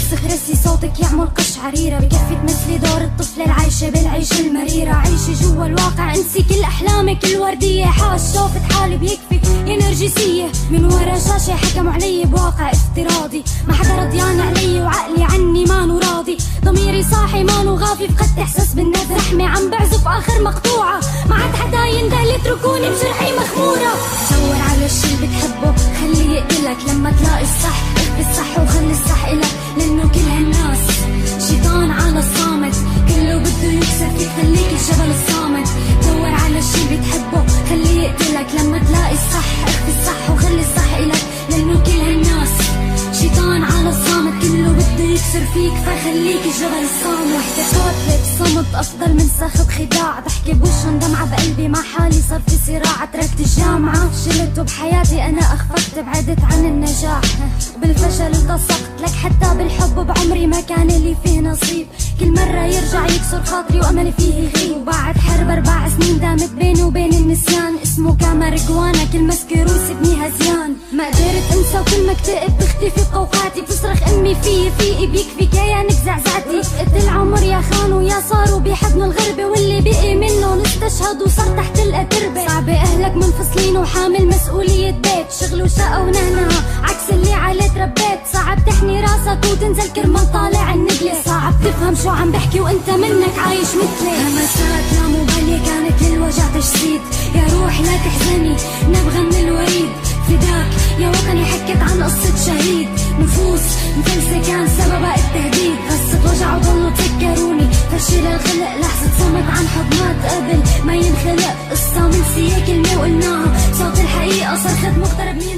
تستخرسي صوتك يعمل قشعريرة، بكفي تمثلي دور الطفلة العايشة بالعيشة المريرة. عيشي جوا الواقع، انسي كل احلامك الوردية، حاش شوفت حالي بيكفي يا نرجسية. من ورا شاشة حكموا علي بواقع افتراضي، ما حدا رضيان علي وعقلي عني مانو راضي. ضميري صاحي مانو غافي، فقدت احساس بالندم. لحمي عم بعزف اخر مقطوعة، ما عاد حدا يندهل، اتركوني بجرحي مخمورة. دور على الشي اللي بتحبه خليه يقتلك، لما تلاقي الصح اخفي الصح وخلي الصح إلك. لانه كل هالناس شيطان على الصامت، كله بده يكسر فيك خليك الجبل الصامت. دور على الشي اللي بتحبه خليه يقتلك، لما تلاقي الصح اخفي الصح وخلي الصح إلك. لانه كل هالناس شيطان على الصامت، كله بده يكسر فيك فخليك الجبل الصامت. وحدة قاتلة صمت افضل من سخط خداع، ضحكي بوشن دمعة بقلبي، مع حالي صار في صراع. تركت الجامعة شلت وبحياتي انا اخفقت، بعدت عن النجاح وبالفشل التصقت. لك حتى بالحب بعمري ما كان لي فيه نصيب، كل مرة يرجع يكسر خاطري واملي فيه يغيب. وبعد حرب 4 سنين دامت بيني وبين النسيان، اسمه كامر جوانا كل مسكي روسي ابني هزيان. ما قدرت انسى وكل ما اكتئب بختفي بقوقعتي، بتصرخ امي فيي بيكفي كيانك زعزعتي. قد العمر يا خان ويا صاروا بيحضنوا الغربة، واللي بقي منهم استشهد وصار تحت الأتربة. صعب اهلك منفصلين وحامل مسؤولية بيت، شغل وشقة ونهنها عكس اللي عليه تربيت. صعب تحني راسك وتنزل كرمال طالع النجلة، صعب تفهم شو عم بحكي وانت منك عايش مثلي. همسات لا مبالية كانت للوجع تجسيد، يا روح لا تحزني نبغى من الوريد. فداك يا وطني حكت عن قصة شهيد، نفوس مفلسة كان سببها التهديد. قصة وجع وضلوا تذكروني فشل الخلق، لحظة صمت عن حضنات قبل ما ينخلق. قصة من سيا كلمة وقلناها، صوت الحقيقة صرخت مغترب مين